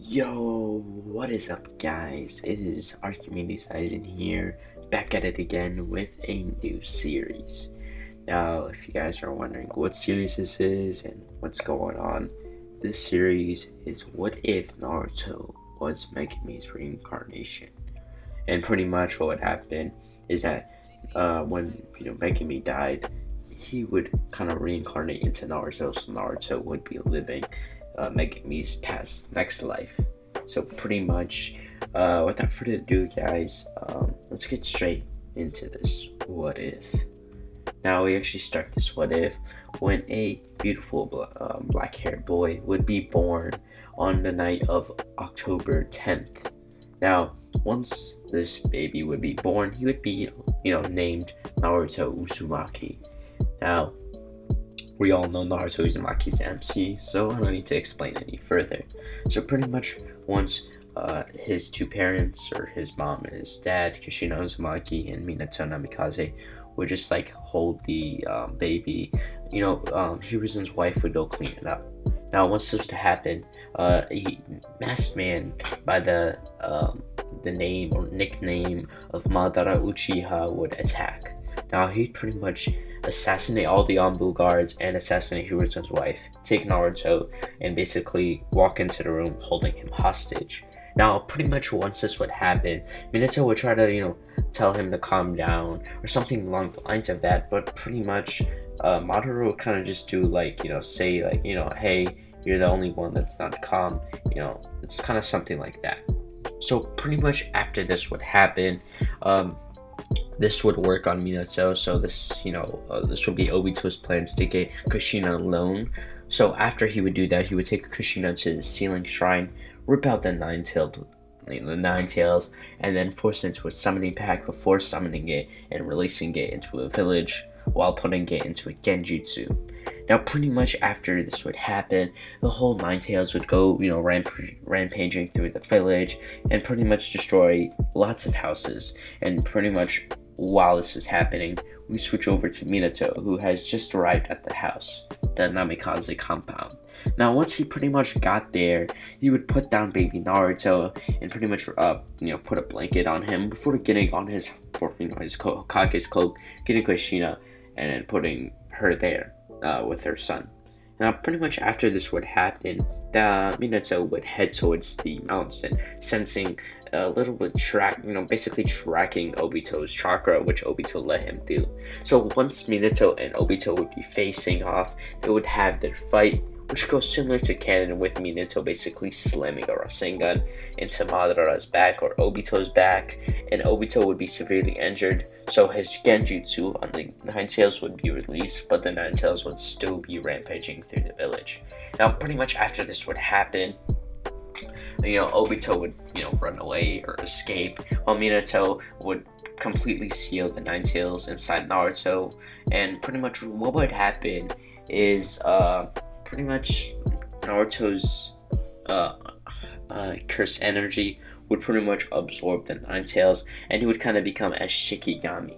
Yo, what is up, guys? It is Archimedes Aizen here, back at it again with a new series. Now, if you guys are wondering what series this is and what's going on, this series is What If Naruto was Megumi'S reincarnation? And pretty much what would happen is that when Megumi died, he would kind of reincarnate into Naruto, so Naruto would be living Megumi's past next life. So pretty much, without further ado, guys, let's get straight into this. What if? Now we actually start this what if when a beautiful black-haired boy would be born on the night of October 10th. Now, once this baby would be born, he would be, named Naruto Uzumaki. Now, we all know Naruto Uzumaki's MC, so I don't need to explain any further. So pretty much once his two parents, or his mom and his dad, Kushina Uzumaki and Minato Namikaze, would just hold the baby, Hiruzen's wife would go clean it up. Now, once this would happen, a masked man by the name or nickname of Madara Uchiha would attack. Now, he'd pretty much assassinate all the Anbu guards and assassinate Hiruzen's wife, take Naruto, and basically walk into the room holding him hostage. Now, pretty much once this would happen, Minato would try to, tell him to calm down or something along the lines of that, but pretty much Madara would kind of just do say hey, you're the only one that's not calm, it's kind of something like that. So pretty much after this would happen, this would work on Minato, so this would be Obito's plans to get Kushina alone. So after he would do that, he would take Kushina to the ceiling shrine, rip out the nine tails, and then force it into a summoning pack before summoning it and releasing it into a village while putting it into a genjutsu. Now, pretty much after this would happen, the whole Nine Tails would go, rampaging through the village and pretty much destroy lots of houses. And pretty much while this is happening, we switch over to Minato, who has just arrived at the house, the Namikaze compound. Now, once he pretty much got there, he would put down baby Naruto and pretty much, put a blanket on him before getting on his Hokage's cloak, getting Kushina, and then putting her there with her son. Now, pretty much after this would happen, Minato would head towards the mountain, sensing a little bit basically tracking Obito's chakra, which Obito let him do. So once Minato and Obito would be facing off, they would have their fight, which goes similar to canon, with Minato basically slamming a Rasengan into Madara's back or Obito's back, and Obito would be severely injured, so his genjutsu on the Nine Tails would be released, but the Nine Tails would still be rampaging through the village. Now, pretty much after this would happen, Obito would, run away or escape, while Minato would completely seal the Nine Tails inside Naruto, and pretty much what would happen is, pretty much Naruto's curse energy would pretty much absorb the Nine Tails, and he would kind of become a Shikigami.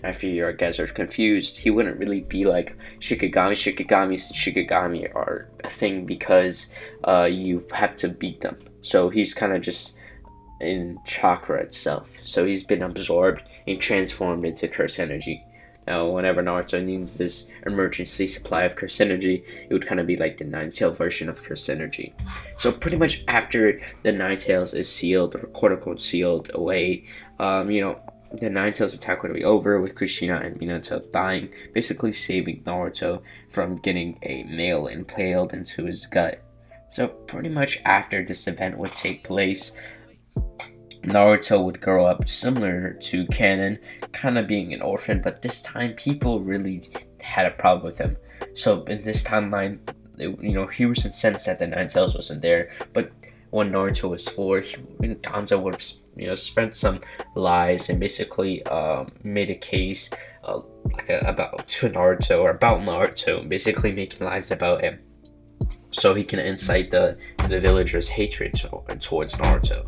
Now, if you guys are confused, he wouldn't really be like Shikigami. Shikigami are a thing because you have to beat them. So he's kind of just in chakra itself. So he's been absorbed and transformed into curse energy. Now, whenever Naruto needs this emergency supply of curse energy, it would kind of be like the Nine Tails version of curse energy. So pretty much after the Nine Tails is sealed, or quote-unquote sealed away, the Nine Tails attack would be over, with Kushina and Minato dying, basically saving Naruto from getting a nail impaled into his gut. So pretty much after this event would take place, Naruto would grow up similar to canon, kind of being an orphan, but this time people really had a problem with him. So in this timeline, he was incensed that the Nine Tails wasn't there, but when Naruto was 4, Danzo would have, spread some lies and basically made a case about Naruto, basically making lies about him. so he can incite the villagers' hatred towards Naruto.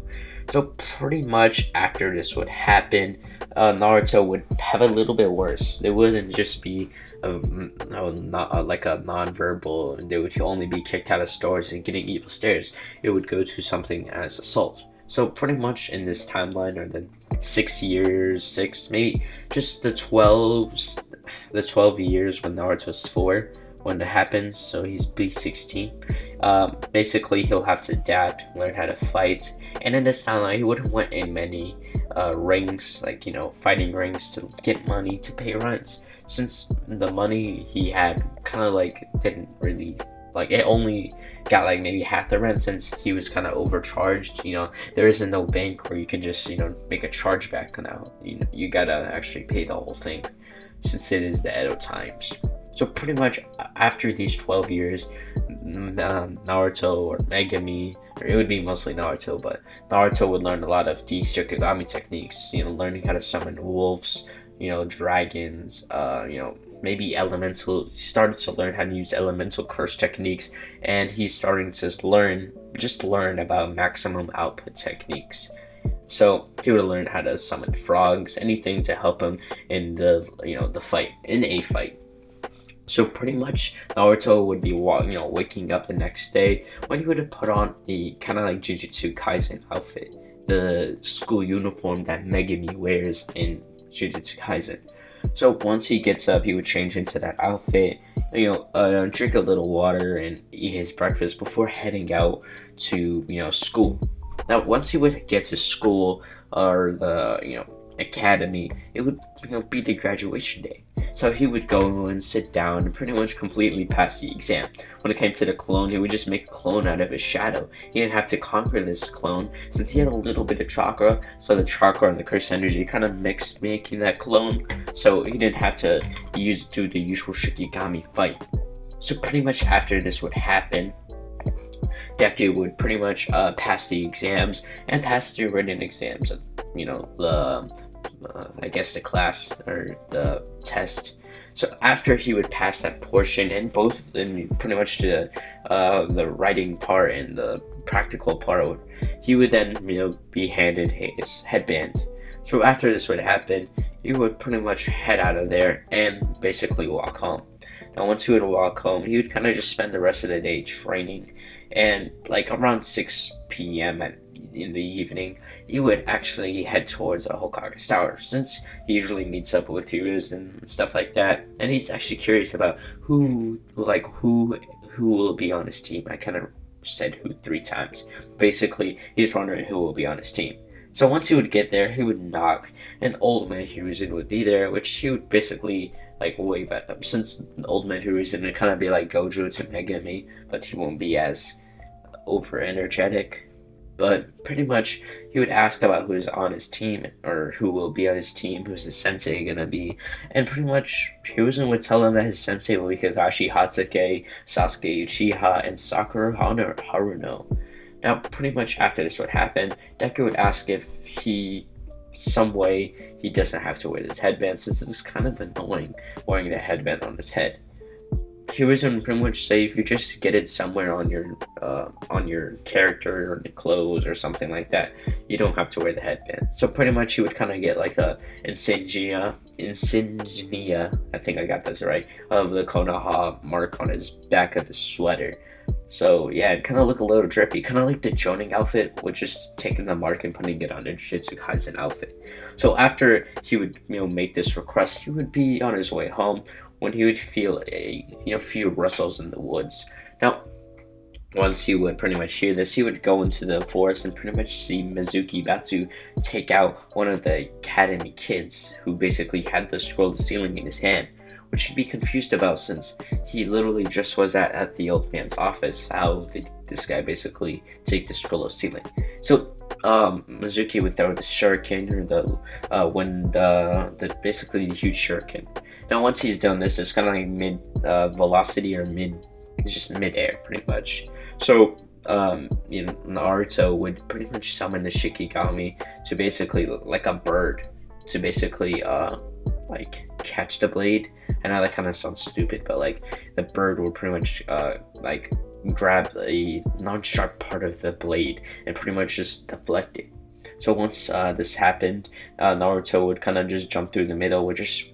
So pretty much after this would happen, Naruto would have a little bit worse. It wouldn't just be like a non-verbal, and they would only be kicked out of stores and getting evil stares. It would go to something as assault. So pretty much in this timeline, or the 6 years, maybe just the 12 years when Naruto's 4 when it happens. So he's B16. Basically, he'll have to adapt, learn how to fight, and in this timeline, he wouldn't went in many rings, like fighting rings, to get money to pay rents. Since the money he had kind of like didn't really, like, it only got like maybe half the rent, since he was kind of overcharged. There isn't no bank where you can just make a chargeback now. You gotta actually pay the whole thing, since it is the Edo times. So pretty much after these 12 years, Naruto or Megumi, or it would be mostly Naruto, but Naruto would learn a lot of these Shikigami techniques, learning how to summon wolves, dragons, maybe elemental. He started to learn how to use elemental curse techniques, and he's starting to learn about maximum output techniques. So he would learn how to summon frogs, anything to help him in the fight, in a fight. So pretty much Naruto would be waking up the next day when he would have put on the kind of like Jujutsu Kaisen outfit, the school uniform that Megumi wears in Jujutsu Kaisen. So once he gets up, he would change into that outfit, drink a little water and eat his breakfast before heading out to school. Now once he would get to school, or the academy, it would be the graduation day. So he would go and sit down and pretty much completely pass the exam. When it came to the clone, he would just make a clone out of his shadow. He didn't have to conquer this clone, since he had a little bit of chakra, so the chakra and the curse energy kind of mixed, making that clone. So he didn't have to do the usual Shikigami fight. So pretty much after this would happen, Deku would pretty much pass the exams and pass the written exams of I guess the class or the test. So after he would pass that portion, and both pretty much the writing part and the practical part, he would then be handed his headband. So after this would happen, he would pretty much head out of there and basically walk home. Now once he would walk home, he would kind of just spend the rest of the day training, and like around 6 p.m. in the evening, he would actually head towards Hokage's tower, since he usually meets up with heroes and stuff like that, and he's actually curious about who will be on his team. I kind of said who 3 times. Basically, he's wondering who will be on his team. So once he would get there, he would knock, and Old Man Hiruzen would be there, which he would basically wave at him. Since Old Man Hiruzen would kind of be like Gojo to Megumi, but he won't be as over energetic. But pretty much he would ask about who's on his team, or who will be on his team, who's his sensei gonna be, and pretty much Hiruzen would tell him that his sensei will be Kakashi Hatsuki, Sasuke Uchiha, and Sakura Haruno. Now pretty much after this would happen, Deku would ask if some way he doesn't have to wear this headband, since it's kind of annoying wearing the headband on his head. He was pretty much say if you just get it somewhere on your character or the clothes or something like that, you don't have to wear the headband. So pretty much he would kind of get like a insignia, I think I got this right, of the Konoha mark on his back of his sweater. So yeah, it kind of look a little drippy, kind of like the Jonin outfit, with just taking the mark and putting it on a Jujutsu Kaisen outfit. So after he would make this request, he would be on his way home when he would feel a few rustles in the woods. Now once he would pretty much hear this, he would go into the forest and pretty much see Mizuki Batsu take out one of the academy kids, who basically had the scroll of the ceiling in his hand, which he'd be confused about, since he literally just was at the old man's office. How did this guy basically take the scroll of ceiling? So Mizuki would throw the shuriken, or basically the huge shuriken. Now once he's done this, it's kind of like mid velocity, or it's just mid-air pretty much. So Naruto would pretty much summon the Shikigami to basically, like a bird, to basically catch the blade. I know that kind of sounds stupid, but the bird would pretty much grab a non-sharp part of the blade and pretty much just deflect it. So once this happened, Naruto would kind of just jump through the middle with just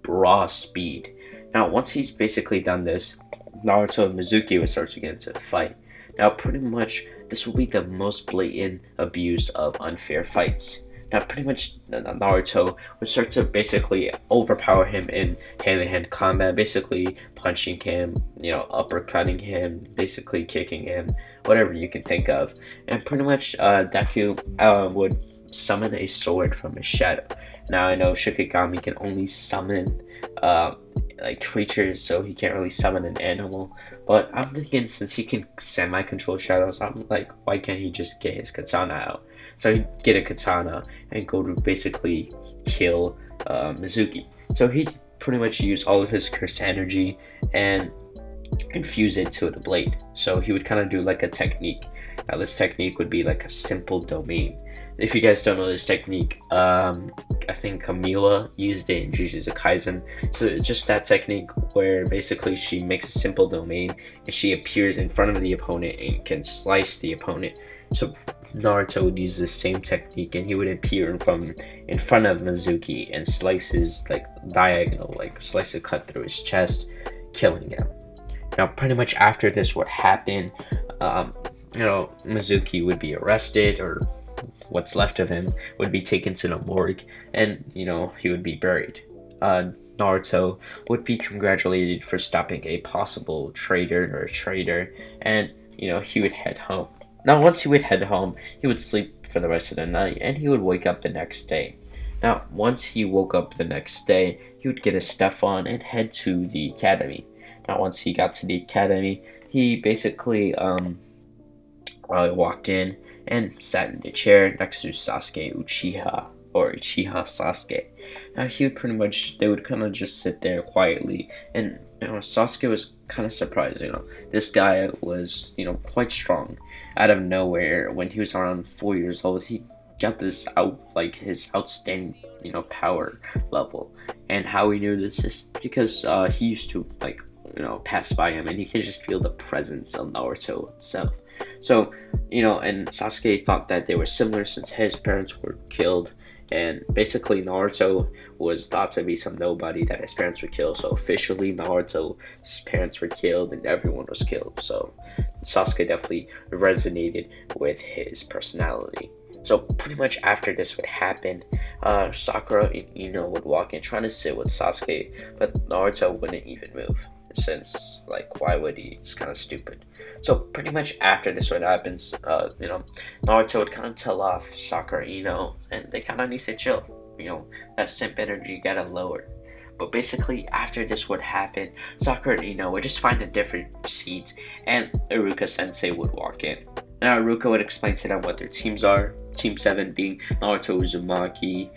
raw speed. Now, once he's basically done this, Naruto and Mizuki would start to get into a fight. Now, pretty much, this will be the most blatant abuse of unfair fights. Now, pretty much, Naruto would start to basically overpower him in hand-to-hand combat, basically punching him, uppercutting him, basically kicking him, whatever you can think of. And pretty much, Deku would summon a sword from his shadow. Now, I know Shikigami can only summon creatures, so he can't really summon an animal. But I'm thinking, since he can semi-control shadows, I'm like, why can't he just get his katana out? So he'd get a katana and go to basically kill Mizuki. So he'd pretty much use all of his cursed energy and infuse it to the blade. So he would kind of do like a technique. Now this technique would be like a simple domain. If you guys don't know this technique, I think Camila used it in Jujutsu Kaisen. So just that technique where basically she makes a simple domain and she appears in front of the opponent and can slice the opponent. So Naruto would use the same technique and he would appear in front of Mizuki and slice his diagonal, slice a cut through his chest, killing him. Now pretty much after this would happen, Mizuki would be arrested, or what's left of him would be taken to the morgue, and he would be buried. Naruto would be congratulated for stopping a possible traitor, and he would head home. Now once he would head home, he would sleep for the rest of the night and he would wake up the next day. Now once he woke up the next day, he would get his stuff on and head to the academy. Now once he got to the academy, he basically walked in and sat in the chair next to Sasuke Uchiha, or Uchiha Sasuke. Now they would kind of just sit there quietly, and Sasuke was kind of surprised. This guy was quite strong. Out of nowhere, when he was around 4 years old, he got this his outstanding power level. And how he knew this is because he used to pass by him and he could just feel the presence of Naruto itself. So and Sasuke thought that they were similar since his parents were killed, and basically Naruto was thought to be some nobody that his parents were killed. So officially Naruto's parents were killed and everyone was killed. So Sasuke definitely resonated with his personality. So pretty much after this would happen, Sakura would walk in trying to sit with Sasuke, but Naruto wouldn't even move, since why would he? It's kind of stupid. So pretty much after this would happen, Naruto would kind of tell off Sakura, and they kind of need to chill. That simp energy gotta lower. But basically after this would happen, Sakura and would just find a different seat, and Iruka Sensei would walk in. Now Iruka would explain to them what their teams are. Team 7 being Naruto Uzumaki,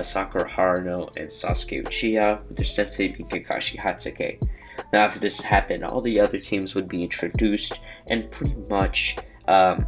Sakura Haruno, and Sasuke Uchiha, with their sensei being Kakashi Hatsuki. Now after this happened, all the other teams would be introduced, and pretty much the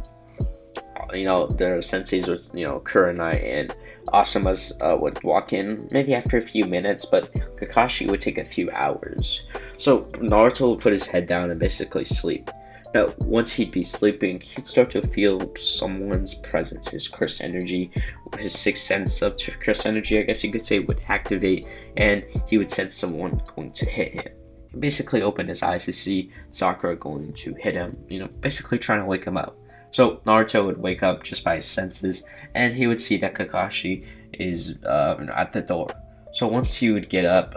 senseis was Kurenai and Asuma's would walk in maybe after a few minutes, but Kakashi would take a few hours. So Naruto would put his head down and basically sleep. Now once he'd be sleeping, he'd start to feel someone's presence. His cursed energy, his sixth sense of cursed energy, I guess you could say, would activate, and he would sense someone going to hit him. He basically opened his eyes to see Sakura going to hit him, basically trying to wake him up. So Naruto would wake up just by his senses, and he would see that Kakashi is at the door. So once he would get up,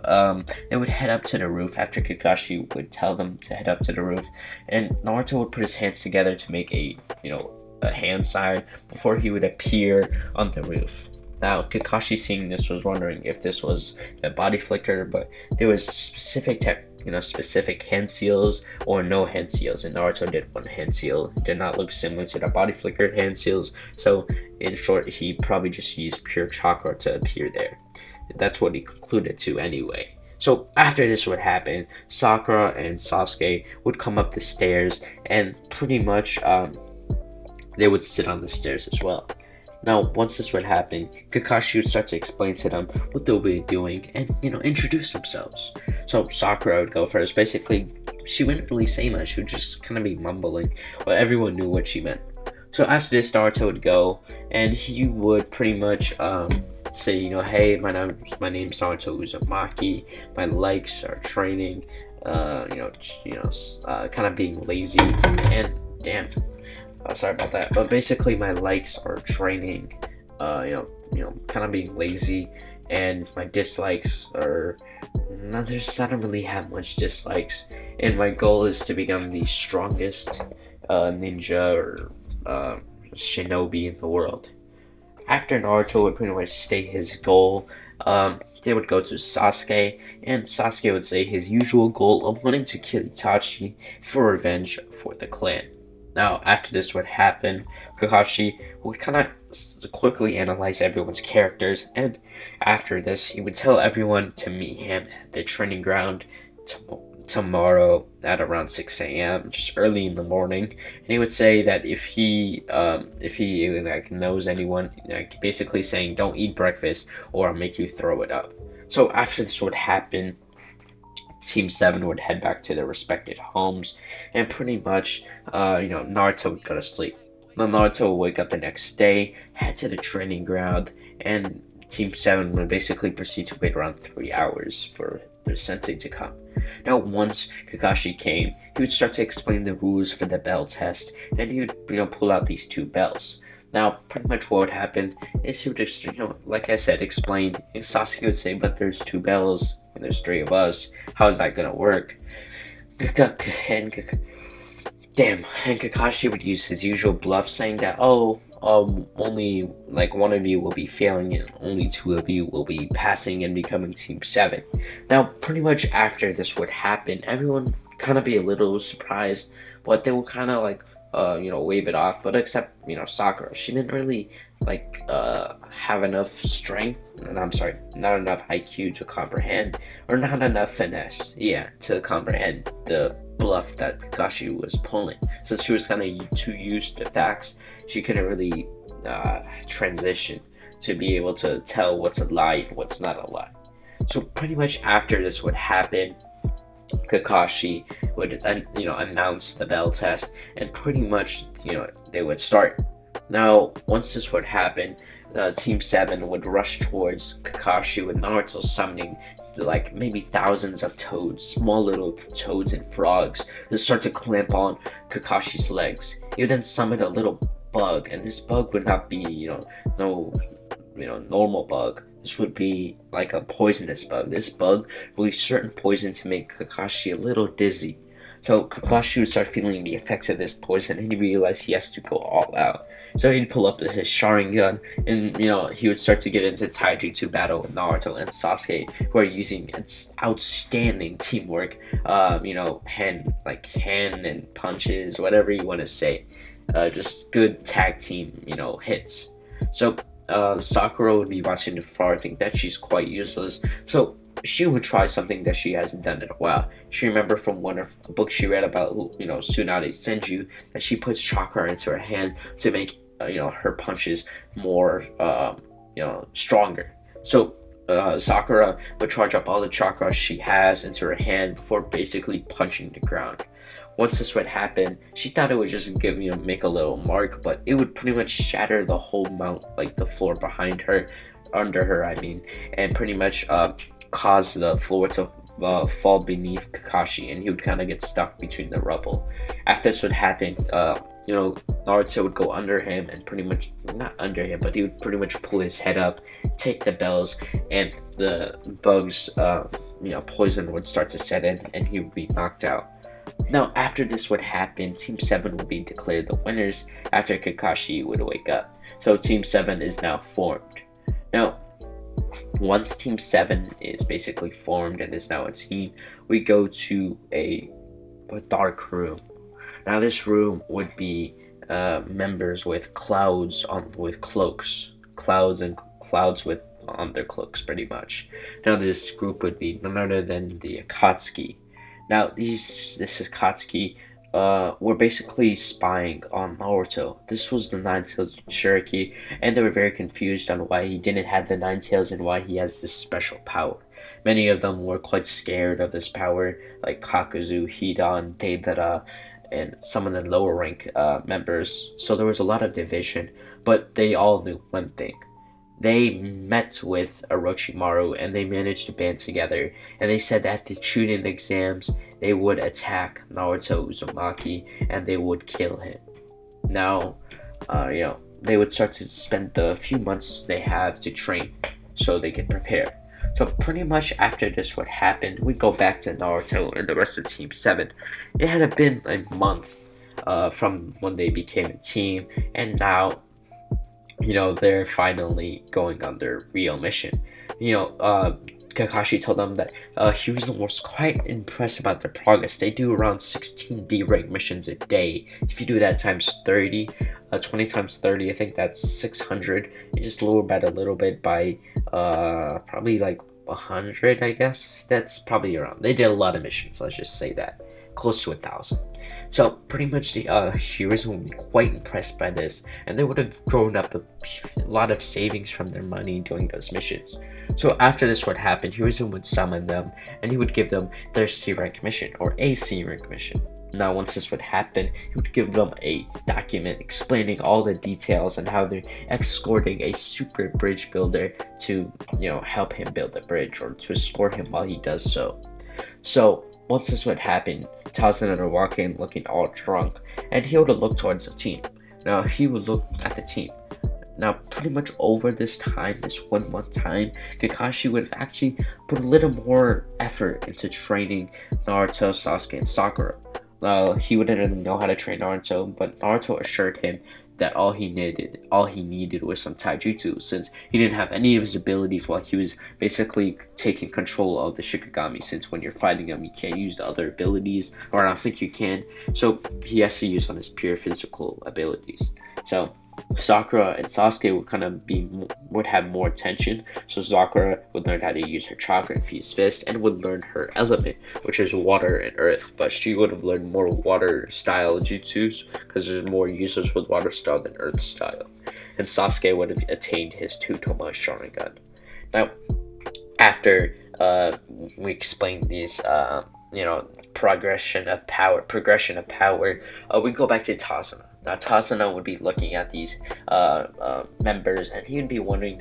they would head up to the roof after Kakashi would tell them to head up to the roof, and Naruto would put his hands together to make a hand sign before he would appear on the roof. Now Kakashi, seeing this, was wondering if this was a body flicker, but there was specific hand seals or no hand seals, and Naruto did one hand seal. It did not look similar to the body flicker hand seals, so in short, he probably just used pure chakra to appear there. That's what he concluded to anyway. So after this would happen, Sakura and Sasuke would come up the stairs, and pretty much they would sit on the stairs as well. Now once this would happen, Kakashi would start to explain to them what they'll be doing and introduce themselves. So Sakura would go first. Basically, she wouldn't really say much. She would just kind of be mumbling, but everyone knew what she meant. So after this, Naruto would go, and he would pretty much say, hey, my name's Naruto Uzumaki. My likes are training. Kind of being lazy, and damn, sorry about that. But basically, my likes are training. Kind of being lazy, and my dislikes are. No, I don't really have much dislikes, and my goal is to become the strongest ninja or shinobi in the world. After Naruto would pretty much state his goal, they would go to Sasuke, and Sasuke would say his usual goal of wanting to kill Itachi for revenge for the clan. Now, after this would happen, Kakashi would kind of quickly analyze everyone's characters, and after this, he would tell everyone to meet him at the training ground tomorrow at around 6 a.m. just early in the morning. And he would say that if he knows anyone, basically saying don't eat breakfast or I'll make you throw it up. So after this would happen, Team 7 would head back to their respective homes, and pretty much Naruto would go to sleep. Then Naruto would wake up the next day, head to the training ground, and Team 7 would basically proceed to wait around 3 hours for their sensei to come. Now, once Kakashi came, he would start to explain the rules for the bell test, and he would, pull out these 2 bells. Now, pretty much what would happen is he would just, like I said, explain. And Sasuke would say, but there's 2 bells, and there's 3 of us. How's that gonna work? And Kakashi would use his usual bluff, saying that, only like 1 of you will be failing and only 2 of you will be passing and becoming Team 7. Now, pretty much after this would happen, everyone kind of be a little surprised, but they would kind of wave it off. But except, Sakura, she didn't really have enough strength, and I'm sorry, not enough IQ to comprehend, or not enough finesse, to comprehend the bluff that Kakashi was pulling. Since she was kind of too used to facts, she couldn't really transition to be able to tell what's a lie and what's not a lie. So pretty much after this would happen, Kakashi would announce the bell test, and pretty much they would start. Now, once this would happen, Team 7 would rush towards Kakashi with Naruto summoning maybe thousands of toads, small little toads and frogs, to start to clamp on Kakashi's legs. He would then summon a little bug, and this bug would not be normal bug. This would be like a poisonous bug. This bug will use certain poison to make Kakashi a little dizzy. So Kakashi would start feeling the effects of this poison, and he realized he has to go all out. So he'd pull up his Sharingan, and he would start to get into taijutsu battle with Naruto and Sasuke, who are using outstanding teamwork. Hand and punches, whatever you want to say. Just good tag team, hits. So Sakura would be watching it far, think that she's quite useless. So she would try something that she hasn't done in a while. She remembered from one of the books she read about, Tsunade Senju, that she puts chakra into her hand to make, her punches more, stronger. So Sakura would charge up all the chakra she has into her hand before basically punching the ground. Once this would happen, she thought it would just make a little mark, but it would pretty much shatter the whole mount, like the floor behind her, under her, and pretty much cause the floor to fall beneath Kakashi, and he would kind of get stuck between the rubble. After this would happen, Naruto would go under him, and pretty much, not under him, but he would pretty much pull his head up, take the bells, and the bug's poison would start to set in, and he would be knocked out. Now, after this would happen, Team 7 would be declared the winners after Kakashi would wake up. So Team 7 is now formed. Now, once Team 7 is basically formed and is now a team, we go to a dark room. Now, this room would be members with clouds with cloaks. Clouds on their cloaks, pretty much. Now, this group would be none other than the Akatsuki. Now, this Akatsuki were basically spying on Naruto. This was the Nine-Tails Cherokee, and they were very confused on why he didn't have the Nine-Tails and why he has this special power. Many of them were quite scared of this power, like Kakuzu, Hidan, Deidara, and some of the lower rank members. So there was a lot of division, but they all knew one thing. They met with Orochimaru and they managed to band together, and they said that at the Chunin exams they would attack Naruto Uzumaki and they would kill him. Now, they would start to spend the few months they have to train so they could prepare. So pretty much after this what happened, we go back to Naruto and the rest of Team 7. It had been a month from when they became a team, and now they're finally going on their real mission. Kakashi told them that Hiruzen was quite impressed about their progress. They do around 16 D rank missions a day. If you do that times 30, 20 times 30, I think that's 600. You just lower that a little bit by probably like 100, I guess. That's probably around. They did a lot of missions, let's just say that. Close to 1,000. So pretty much the Hiruzen would be quite impressed by this, and they would have grown up a lot of savings from their money doing those missions. So after this would happen, Hiruzen would summon them, and he would give them their C rank mission or a C rank mission. Now once this would happen, he would give them a document explaining all the details and how they're escorting a super bridge builder to help him build the bridge, or to escort him while he does so. So once this would happen, Tazuna would walk in looking all drunk, and he would look towards the team. Now he would look at the team. Now pretty much over this time, this 1 month time, Kakashi would actually put a little more effort into training Naruto, Sasuke, and Sakura. He wouldn't really know how to train Naruto, but Naruto assured him that all he needed was some taijutsu, since he didn't have any of his abilities while he was basically taking control of the Shikigami, since when you're fighting him you can't use the other abilities, or I don't think you can, so he has to use on his pure physical abilities. So Sakura and Sasuke would have more attention. So Sakura would learn how to use her chakra and fuse fist, and would learn her element, which is water and earth. But she would have learned more water style jutsus because there's more users with water style than earth style. And Sasuke would have attained his 2-Toma Sharingan. Now, after we explained these, progression of power, we go back to Tazuna. Now Tazuna would be looking at these members, and he would be wondering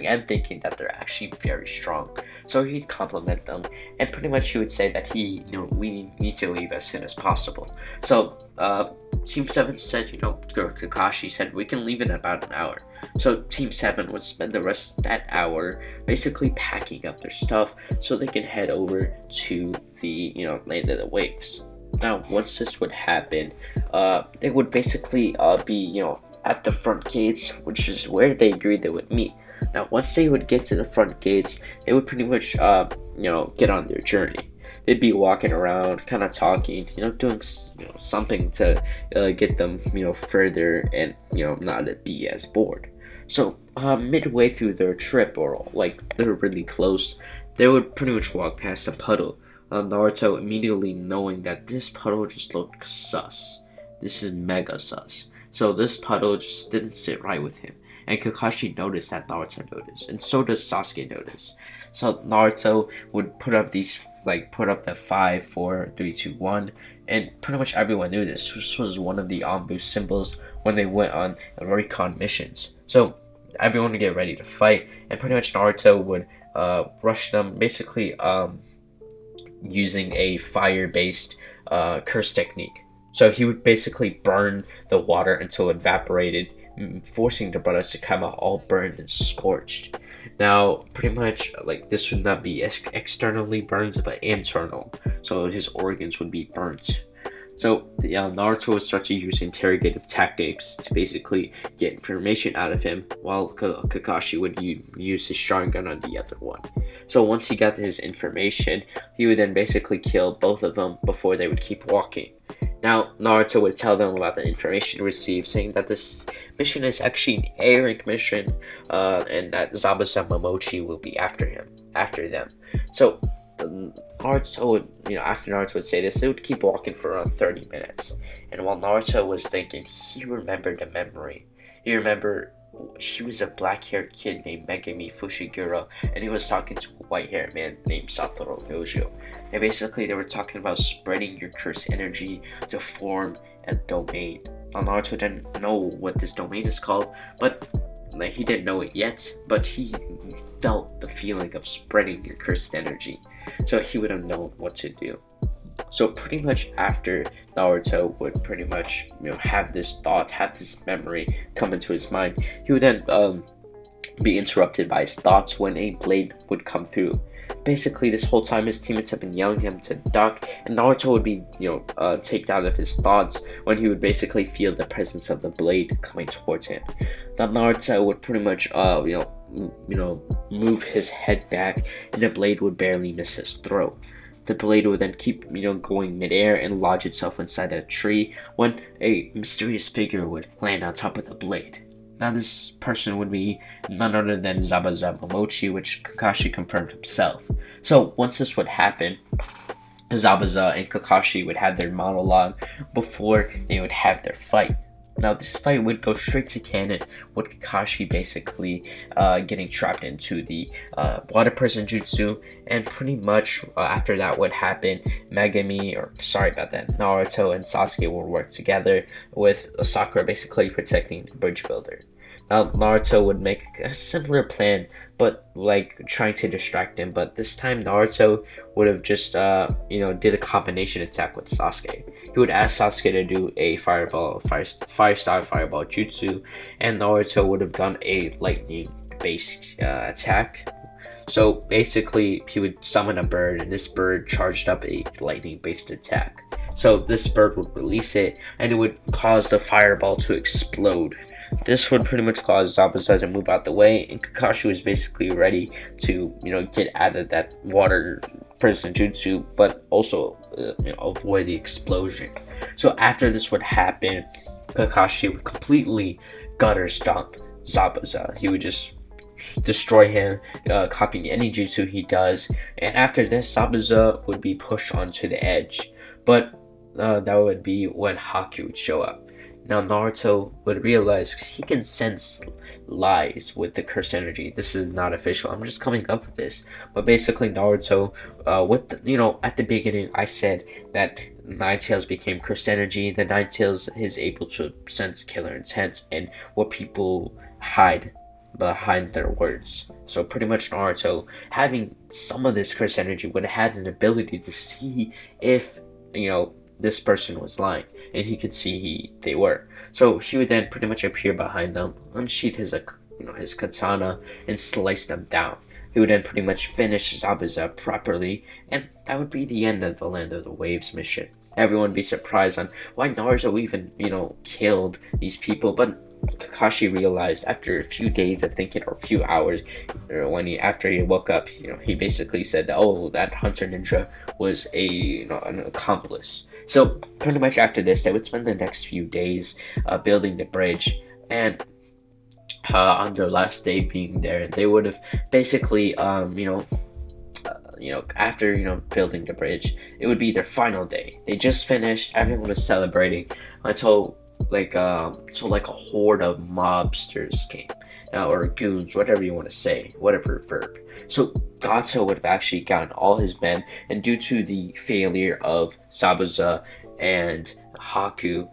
and thinking that they're actually very strong. So he'd compliment them, and pretty much he would say that we need to leave as soon as possible. So Team 7 said, Kakashi said we can leave in about an hour. So Team 7 would spend the rest of that hour basically packing up their stuff so they can head over to the land of the waves. Now once this would happen, they would basically be at the front gates, which is where they agreed they would meet. Now once they would get to the front gates, they would pretty much get on their journey. They'd be walking around, kind of talking, doing something to get them further and not to be as bored. So midway through their trip, or like they're really close, they would pretty much walk past a puddle. Naruto immediately knowing that this puddle just looked sus. This is mega sus. So this puddle just didn't sit right with him. And Kakashi noticed that Naruto noticed. And so does Sasuke notice. So Naruto would put up the 5, 4, 3, 2, 1. And pretty much everyone knew this. This was one of the Anbu symbols when they went on recon missions. So everyone would get ready to fight. And pretty much Naruto would rush them, basically using a fire-based curse technique. So he would basically burn the water until it evaporated, forcing the brothers to come out all burned and scorched. Now, pretty much, this would not be externally burned, but internal. So his organs would be burnt. So Naruto would start to use interrogative tactics to basically get information out of him, while Kakashi would use his Sharingan on the other one. So once he got his information, he would then basically kill both of them before they would keep walking. Now Naruto would tell them about the information received, saying that this mission is actually an A-rank mission, and that Zabuza Momochi will be after them. So Naruto would, after Naruto would say this, they would keep walking for around 30 minutes. And while Naruto was thinking, he remembered a memory. He remembered he was a black-haired kid named Megumi Fushiguro, and he was talking to a white-haired man named Satoru Gojo. And basically, they were talking about spreading your cursed energy to form a domain. Now, Naruto didn't know what this domain is called, but like he didn't know it yet, but he felt the feeling of spreading your cursed energy, so he would have known what to do. So pretty much after Naruto would pretty much have this thought, have this memory come into his mind, he would then be interrupted by his thoughts when a blade would come through. Basically, this whole time his teammates have been yelling at him to duck, and Naruto would be taken out of his thoughts when he would basically feel the presence of the blade coming towards him. Now Naruto would pretty much move his head back, and the blade would barely miss his throat. The blade would then keep going midair and lodge itself inside a tree when a mysterious figure would land on top of the blade. Now this person would be none other than Zabuza Momochi, which Kakashi confirmed himself. So once this would happen, Zabuza and Kakashi would have their monologue before they would have their fight. Now this fight would go straight to canon, with Kakashi basically getting trapped into the water prison jutsu, and pretty much after that would happen, Naruto and Sasuke will work together, with Sakura basically protecting the bridge builder. Now Naruto would make a similar plan, but like trying to distract him, but this time Naruto would have just did a combination attack with Sasuke. He would ask Sasuke to do a fire style fireball jutsu, and Naruto would have done a lightning based attack. So basically he would summon a bird, and this bird charged up a lightning based attack. So this bird would release it, and it would cause the fireball to explode. This would pretty much cause Zabuza to move out the way, and Kakashi was basically ready to, get out of that water prison jutsu, but also, avoid the explosion. So after this would happen, Kakashi would completely gutter stomp Zabuza. He would just destroy him, copying any jutsu he does, and after this, Zabuza would be pushed onto the edge. But that would be when Haku would show up. Now Naruto would realize he can sense lies with the cursed energy. This is not official. I'm just coming up with this. But basically Naruto, at the beginning I said that Nine Tails became cursed energy. The Nine Tails is able to sense killer intent and what people hide behind their words. So pretty much Naruto, having some of this cursed energy, would have had an ability to see if, this person was lying, and he could see they were. So he would then pretty much appear behind them, unsheath his his katana, and slice them down. He would then pretty much finish Zabuza properly, and that would be the end of the Land of the Waves mission. Everyone would be surprised on why Naruto even, killed these people, but Kakashi realized after a few days of thinking, or a few hours, after he woke up, he basically said that, that hunter ninja was an accomplice. So pretty much after this, they would spend the next few days building the bridge, and on their last day being there, they would have basically, after building the bridge, it would be their final day. They just finished. Everyone was celebrating until a horde of mobsters came, or goons, whatever you want to say, whatever verb. So Gato would have actually gotten all his men, and due to the failure of Zabuza and Haku,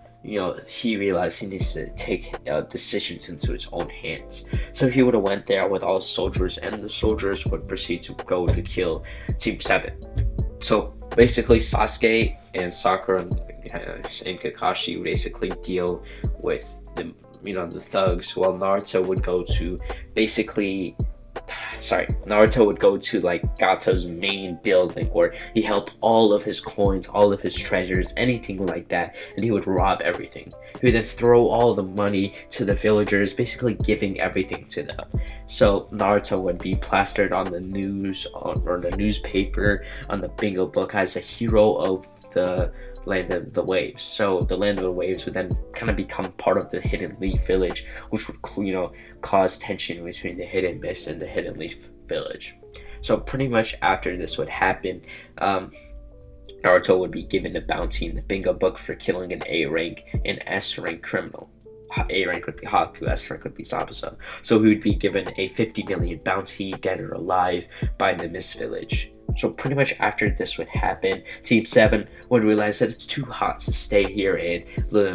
he realized he needs to take decisions into his own hands. So he would have went there with all the soldiers, and the soldiers would proceed to go to kill Team 7. So basically Sasuke and Sakura and Kakashi would basically deal with the thugs, while Naruto would go to Gato's main building, where he held all of his coins, all of his treasures, anything like that, and he would rob everything. He would then throw all the money to the villagers, basically giving everything to them. So Naruto would be plastered on the news, or the newspaper, on the bingo book, as a hero of the Land of the Waves. So the Land of the Waves would then kind of become part of the Hidden Leaf village, which would cause tension between the Hidden Mist and the Hidden Leaf village. So pretty much after this would happen, Naruto would be given a bounty in the bingo book for killing an A rank and S rank criminal. A rank would be Haku, S rank would be Zabuza. So he would be given a 50 million bounty, dead or alive, by the Mist Village. So pretty much after this would happen, Team 7 would realize that it's too hot to stay here in the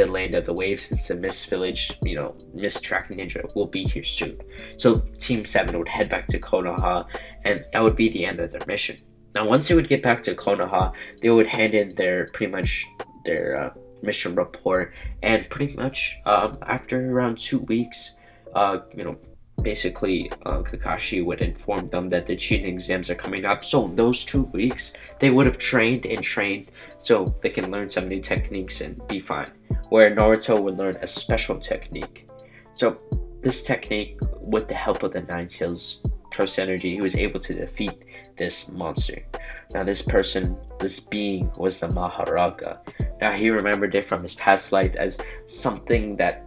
land of the waves, since the Mist Village, Mist Tracking Ninja will be here soon. So Team 7 would head back to Konoha, and that would be the end of their mission. Now, once they would get back to Konoha, they would hand in their mission report, and pretty much after around 2 weeks, basically Kakashi would inform them that the Chunin exams are coming up. So in those 2 weeks, they would have trained so they can learn some new techniques and be fine. Where Naruto would learn a special technique. So this technique, with the help of the Nine Tails Curse Energy, he was able to defeat this monster. Now this being was the Maharaga. Now he remembered it from his past life as something that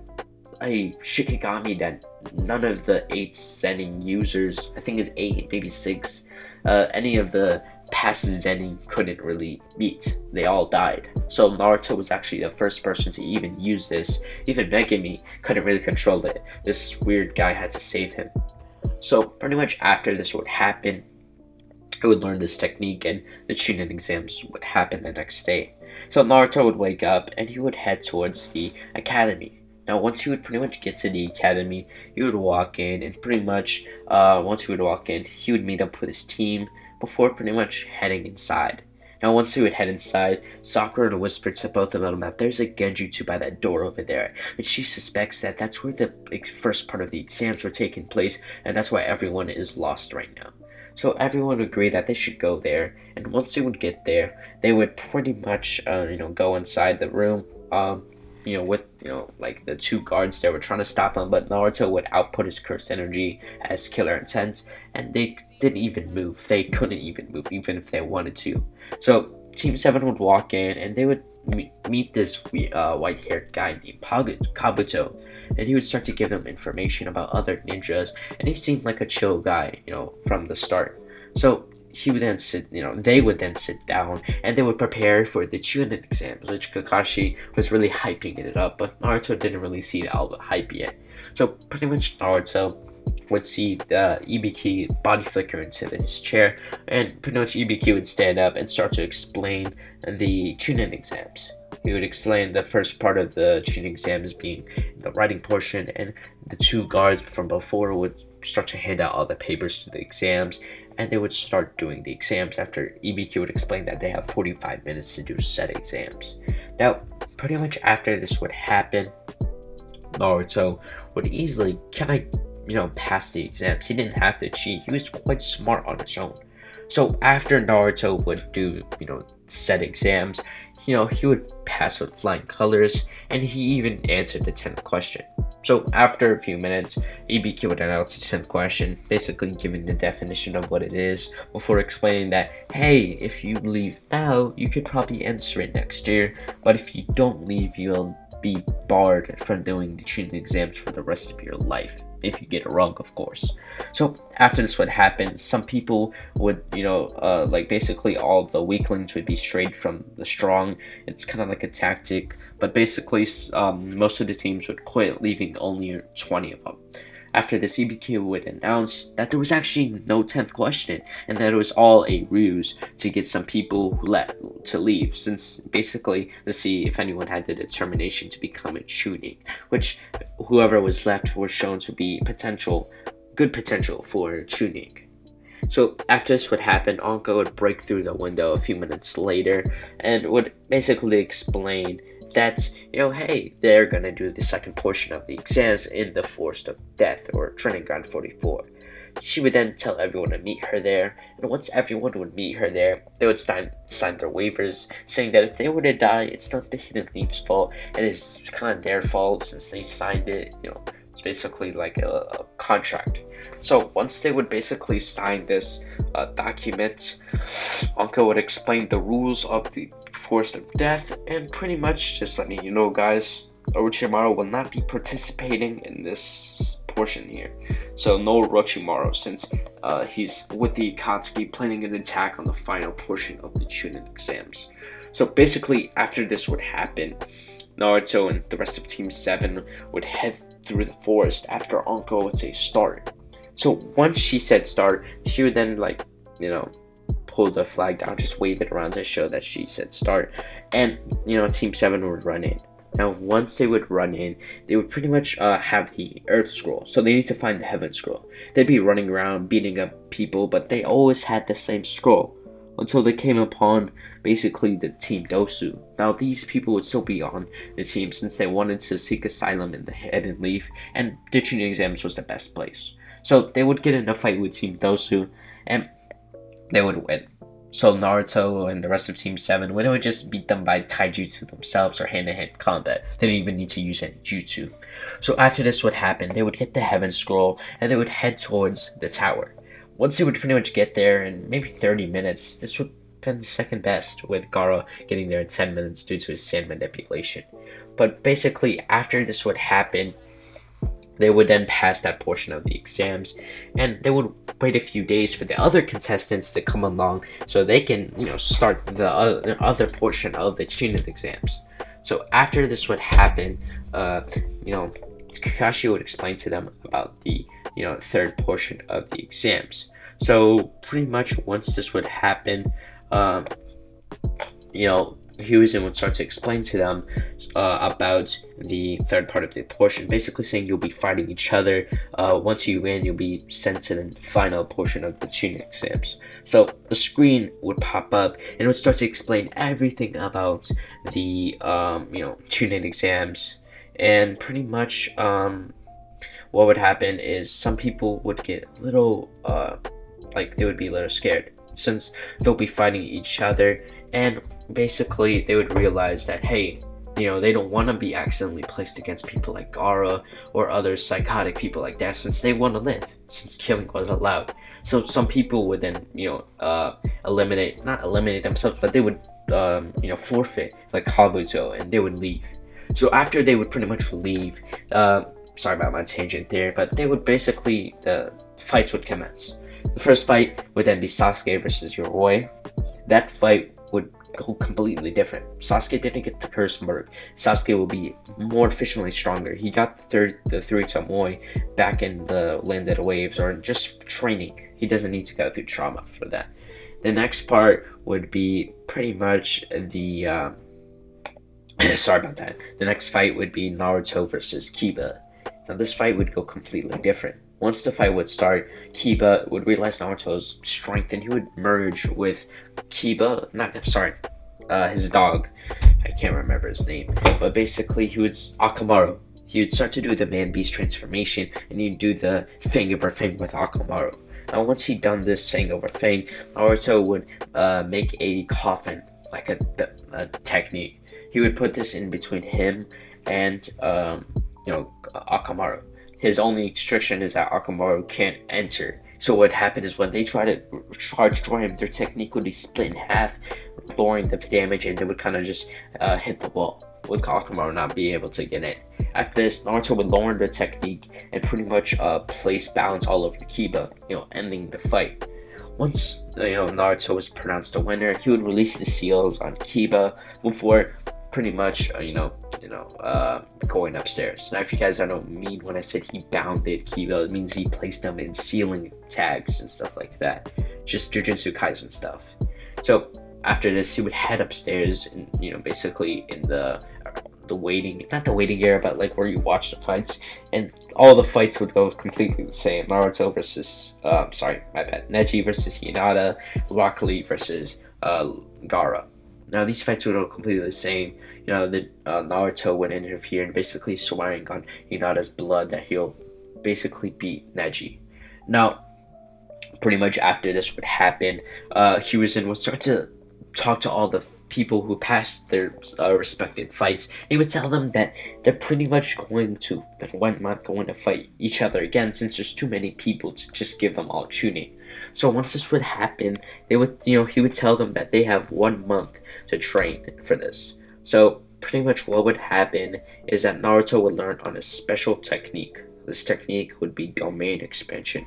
a Shikigami that none of the 8 Zenin users, I think it's 8, maybe 6, any of the past Zenin couldn't really beat. They all died. So Naruto was actually the first person to even use this. Even Megumi couldn't really control it. This weird guy had to save him. So pretty much after this would happen, he would learn this technique, and the Chunin exams would happen the next day. So Naruto would wake up and he would head towards the academy. Now, once he would pretty much get to the academy, he would walk in, and pretty much once he would walk in, he would meet up with his team before pretty much heading inside. Now, once he would head inside, Sakura would whisper to both of them that there's a genjutsu by that door over there, and she suspects that that's where the first part of the exams were taking place, and that's why everyone is lost right now. So everyone would agree that they should go there, and once they would get there, they would pretty much, go inside the room, with like the 2 guards that were trying to stop him, but Naruto would output his cursed energy as killer intense, and they didn't even move. They couldn't even move, even if they wanted to. So Team 7 would walk in, and they would meet this white-haired guy named Kabuto, and he would start to give them information about other ninjas, and he seemed like a chill guy, from the start. So they would then sit down, and they would prepare for the Chunin exams, which Kakashi was really hyping it up, but Naruto didn't really see all the hype yet. So pretty much Naruto would see the Ibiki body flicker into his chair, and pretty much Ibiki would stand up and start to explain the Chunin exams. He would explain the first part of the Chunin exams being the writing portion, and the 2 guards from before would start to hand out all the papers to the exams, and they would start doing the exams after Ibiki would explain that they have 45 minutes to do set exams. Now, pretty much after this would happen, Naruto would easily pass the exams. He didn't have to cheat. He was quite smart on his own. So after Naruto would do, set exams, he would pass with flying colors, and he even answered the 10th question. So after a few minutes, Ibiki would announce the 10th question, basically giving the definition of what it is, before explaining that, hey, if you leave now, you could probably answer it next year, but if you don't leave, you'll be barred from doing the Chunin exams for the rest of your life, if you get it wrong, of course. So after this would happen, some people would, basically all the weaklings would be strayed from the strong. It's kind of like a tactic, but basically most of the teams would quit, leaving only 20 of them. After this, Ibiki would announce that there was actually no 10th question, and that it was all a ruse to get some people to leave, since basically to see if anyone had the determination to become a Chunin, which whoever was left was shown to be good potential for Chunin. So after this would happen, Anko would break through the window a few minutes later and would basically explain that, hey, they're gonna do the second portion of the exams in the Forest of Death, or Training Ground 44. She would then tell everyone to meet her there, and once everyone would meet her there, they would sign their waivers, saying that if they were to die, it's not the Hidden Leaf's fault, it is kind of their fault since they signed it. It's basically like a contract. So once they would basically sign this document, Anko would explain the rules of the Forest of Death, and pretty much just letting you know, guys, Orochimaru will not be participating in this portion here. So no Orochimaru, since he's with the Akatsuki planning an attack on the final portion of the Chunin exams. So basically, after this would happen, Naruto and the rest of Team 7 would head through the forest after Anko would say start. So once she said start, she would then pull the flag down, just wave it around to show that she said start, and Team 7 would run in. Now once they would run in, they would pretty much have the Earth Scroll, so they need to find the Heaven Scroll. They'd be running around beating up people, but they always had the same scroll until they came upon basically the Team Dosu. Now these people would still be on the team since they wanted to seek asylum in the Hidden Leaf, and the Chunin exams was the best place. So they would get in a fight with Team Dosu, and they would win. So Naruto and the rest of Team 7 would just beat them by taijutsu themselves or hand-to-hand combat. They didn't even need to use any jutsu. So after this would happen, they would get the Heaven Scroll and they would head towards the tower. Once they would pretty much get there in maybe 30 minutes, this would have been the second best, with Gaara getting there in 10 minutes due to his sand manipulation. But basically after this would happen, they would then pass that portion of the exams, and they would wait a few days for the other contestants to come along so they can, start the other portion of the Chunin exams. So after this would happen, Kakashi would explain to them about the, third portion of the exams. So pretty much once this would happen, Hiruzen would start to explain to them about the third part of the portion, basically saying you'll be fighting each other. Once you win, you'll be sent to the final portion of the Chunin exams. So the screen would pop up and it would start to explain everything about the Chunin exams, and pretty much what would happen is some people would get a little they would be a little scared since they'll be fighting each other, and basically they would realize that, hey, they don't want to be accidentally placed against people like Gaara or other psychotic people like that, since they want to live, since killing was allowed. So some people would then not eliminate themselves, but they would forfeit, like Kabuto, and they would leave. So after they would pretty much leave, sorry about my tangent there, but they would basically, the fights would commence. The first fight would then be Sasuke versus Yoroi. That fight would go completely different. Sasuke didn't get the cursed merc. Sasuke will be more efficiently stronger. He got the three Tomoe back in the land of the waves, or just training. He doesn't need to go through trauma for that. The next part would be pretty much the sorry about that. The next fight would be Naruto versus Kiba. Now this fight would go completely different. Once the fight would start, Kiba would realize Naruto's strength, and he would merge with his dog. I can't remember his name, but basically Akamaru. He would start to do the man beast transformation, and he'd do the thing over thing with Akamaru. Now once he'd done this thing over thing, Naruto would make a coffin, like a technique. He would put this in between him and Akamaru. His only restriction is that Akamaru can't enter. So what happened is when they try to charge through him, their technique would be split in half, lowering the damage, and they would kind of just hit the wall, with Akamaru not be able to get in. After this, Naruto would lower the technique and pretty much place balance all over Kiba, ending the fight. Once Naruto was pronounced a winner, he would release the seals on Kiba before pretty much going upstairs. Now if you guys don't mean when I said he bounded Kiba, it means he placed them in ceiling tags and stuff like that, just Jujutsu Kaisen stuff. So after this, he would head upstairs and basically in the waiting, not the waiting area, but like where you watch the fights, and all the fights would go completely the same. Naruto versus Neji versus Hinata, Rock Lee versus Gaara. Now these fights would go completely the same. Naruto would interfere and basically swearing on Hinata's blood that he'll basically beat Neji. Now, pretty much after this would happen, Hiruzen would start to talk to all the people who passed their respective fights. He would tell them that they're pretty much going to fight each other again, since there's too many people to just give them all Chunin. So once this would happen, he would tell them that they have 1 month to train for this. So pretty much what would happen is that Naruto would learn on a special technique. This technique would be domain expansion.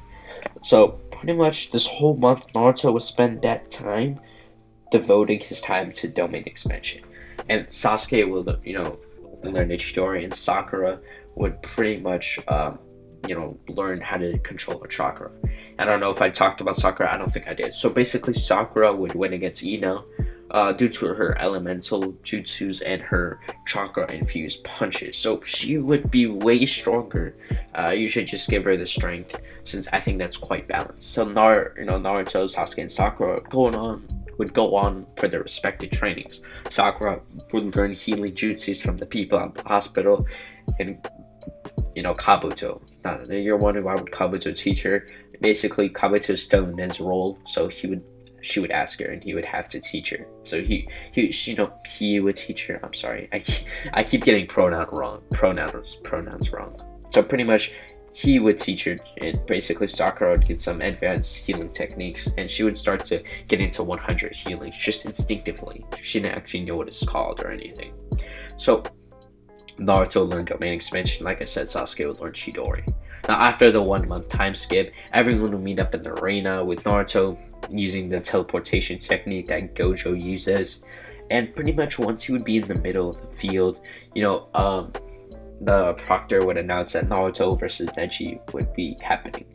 So pretty much this whole month, Naruto would spend that time devoting his time to domain expansion. And Sasuke will, learn the Chidori, and Sakura would pretty much learn how to control her chakra. I don't know if I talked about Sakura. I don't think I did. So basically, Sakura would win against Ino due to her elemental jutsus and her chakra infused punches. So she would be way stronger. You should just give her the strength, since I think that's quite balanced. So Naruto, Sasuke, and Sakura would go on for their respective trainings. Sakura would learn healing jutsus from the people at the hospital, and Kabuto. Now, you're wondering why would Kabuto teach her? Basically, Kabuto is still in his role, so she would ask her, and he would have to teach her. So he would teach her. I'm sorry, I keep getting pronouns wrong. So pretty much, he would teach her, and basically Sakura would get some advanced healing techniques, and she would start to get into 100 healing just instinctively. She didn't actually know what it's called or anything. So Naruto learned domain expansion. Like I said, Sasuke would learn Chidori. Now, after the 1 month time skip, everyone would meet up in the arena with Naruto using the teleportation technique that Gojo uses. And pretty much once he would be in the middle of the field, the proctor would announce that Naruto versus Neji would be happening.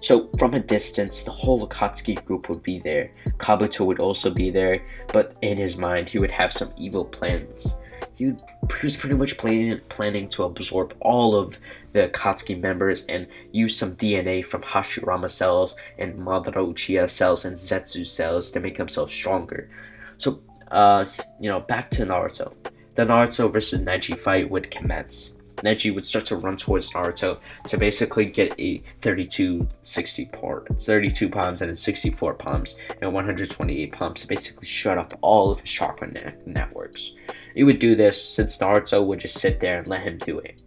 So from a distance, the whole Akatsuki group would be there. Kabuto would also be there, but in his mind, he would have some evil plans. He was pretty much planning to absorb all of the Akatsuki members and use some DNA from Hashirama cells and Madara Uchiha cells and Zetsu cells to make himself stronger. So, back to Naruto. The Naruto versus Neji fight would commence. Neji would start to run towards Naruto to basically get a 32 palms and 64 palms and 128 palms to basically shut off all of his chakra networks. He would do this since Naruto would just sit there and let him do it.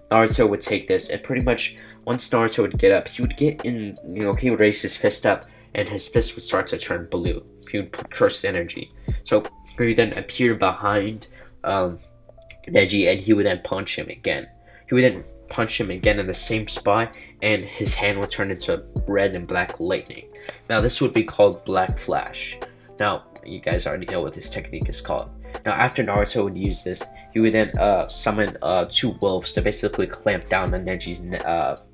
Naruto would take this, and pretty much once Naruto would get up, he would he would raise his fist up, and his fist would start to turn blue. He would put cursed energy. So he would then appear behind Neji, and he would then punch him again. He would then punch him again in the same spot, and his hand would turn into red and black lightning. Now this would be called Black Flash. Now you guys already know what this technique is called. Now after Naruto would use this, he would then summon 2 wolves to basically clamp down on Neji's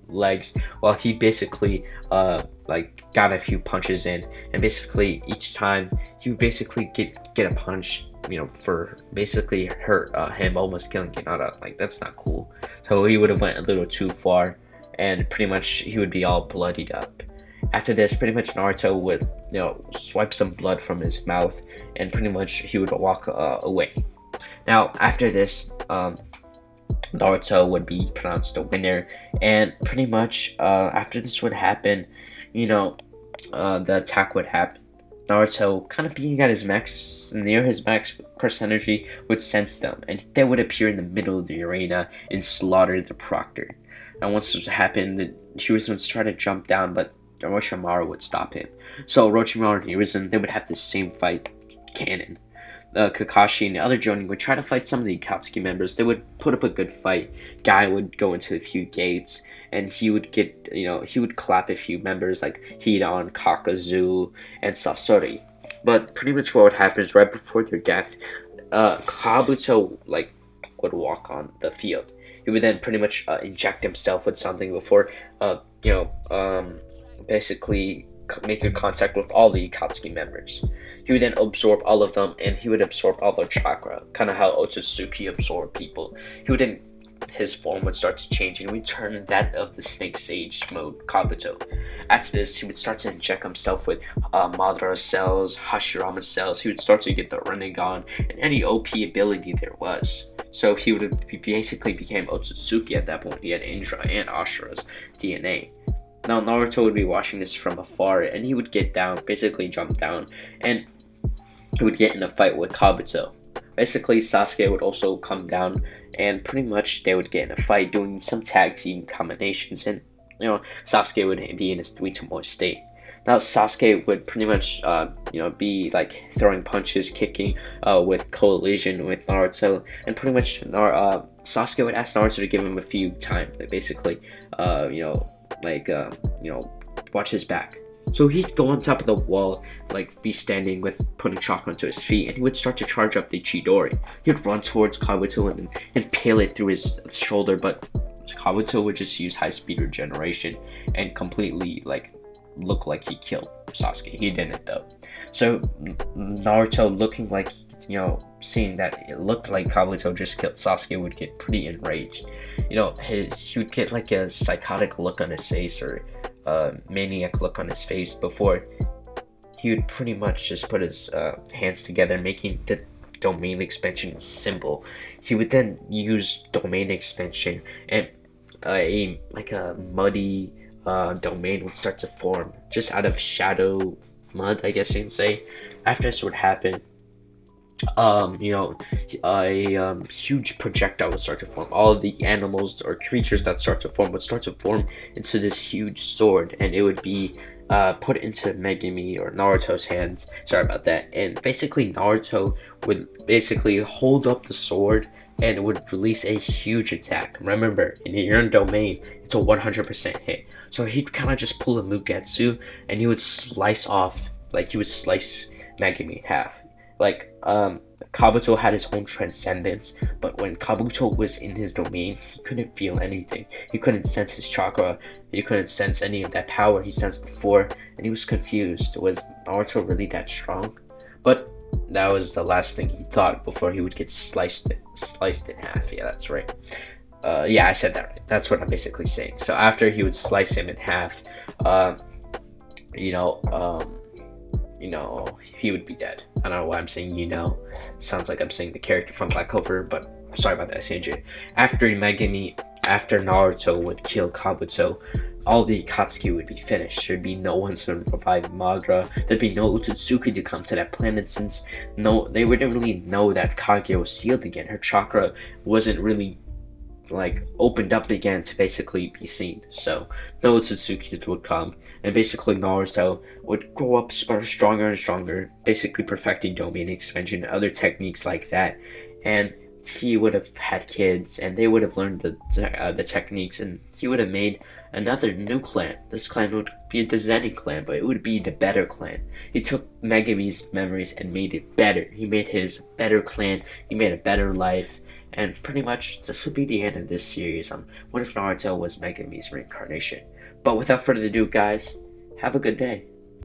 legs, while he basically got a few punches in, and basically each time he would basically get a punch, for basically hurt him, almost killing Hinata. That's not cool. So he would have went a little too far, and pretty much he would be all bloodied up. After this, pretty much Naruto would swipe some blood from his mouth, and pretty much he would walk away. Now after this, Naruto would be pronounced the winner, and pretty much after this would happen, the attack would happen. Naruto, kind of being at his near his max curse energy, would sense them, and they would appear in the middle of the arena and slaughter the proctor. And once this happened, he was going to try to jump down, but Orochimaru would stop him. So Orochimaru and Hiruzen, they would have the same fight canon. Kakashi and the other Jonin would try to fight some of the Akatsuki members. They would put up a good fight. Guy would go into a few gates, and he would he would clap a few members like Hidan, Kakazu, and Sasori. But pretty much what would happen is right before their death, Kabuto would walk on the field. He would then pretty much inject himself with something before basically making contact with all the Akatsuki members. He would then absorb all of them, and he would absorb all their chakra, kind of how Otsutsuki absorbed people. His form would start to change, and would turn that of the Snake Sage mode, Kabuto. After this, he would start to inject himself with Madara cells, Hashirama cells. He would start to get the Rinnegan and any OP ability there was. So he basically became Otsutsuki at that point. He had Indra and Ashura's DNA. Now Naruto would be watching this from afar, and he would get down, basically jump down, and he would get in a fight with Kabuto. Basically, Sasuke would also come down, and pretty much they would get in a fight doing some tag team combinations, and Sasuke would be in his 3-to-1 state. Now Sasuke would pretty much be throwing punches, kicking with collision with Naruto, and pretty much Sasuke would ask Naruto to give him a few time, basically watch his back. So he'd go on top of the wall, like be standing with putting chakra onto his feet, and he would start to charge up the Chidori. He'd run towards Kabuto and impale it through his shoulder, but Kabuto would just use high speed regeneration and completely like look like he killed Sasuke. He didn't though. So Naruto, looking like, seeing that it looked like Kabuto just killed Sasuke, would get pretty enraged. He would get like a psychotic look on his face, or a maniac look on his face, before he would pretty much just put his hands together, making the domain expansion symbol. He would then use domain expansion, and a muddy domain would start to form just out of shadow mud, I guess you can say. After this would happen, a huge projectile would start to form. All of the animals or creatures that start to form would start to form into this huge sword, and it would be put into Megumi or Naruto's hands. Sorry about that. And basically Naruto would basically hold up the sword and it would release a huge attack. Remember, in your own domain, it's a 100% hit. So he'd kind of just pull a Mugetsu and he would slice Megumi in half. Kabuto had his own transcendence, but when Kabuto was in his domain, he couldn't feel anything. He couldn't sense his chakra. He couldn't sense any of that power he sensed before, and he was confused. Was Naruto really that strong? But that was the last thing he thought before he would get sliced in half. Yeah, that's right. Yeah, I said that right. That's what I'm basically saying. So after he would slice him in half, he would be dead. I don't know why I'm saying Sounds like I'm saying the character from Black Clover, but sorry about that, CJ. After Naruto would kill Kabuto, all the Akatsuki would be finished. There'd be no one to revive Madara. There'd be no Otsutsuki to come to that planet, since they wouldn't really know that Kaguya was sealed again. Her chakra wasn't really opened up again to basically be seen. So no Otsutsuki would come, and basically Naruto would grow up stronger and stronger, basically perfecting domain expansion and other techniques like that. And he would have had kids, and they would have learned the techniques, and he would have made another new clan. This clan would be the Zenin clan, but it would be the better clan. He took Megumi's memories and made it better. He made his better clan. He made a better life. And pretty much this would be the end of this series on what if Naruto was Megumi's reincarnation. But without further ado, guys, have a good day.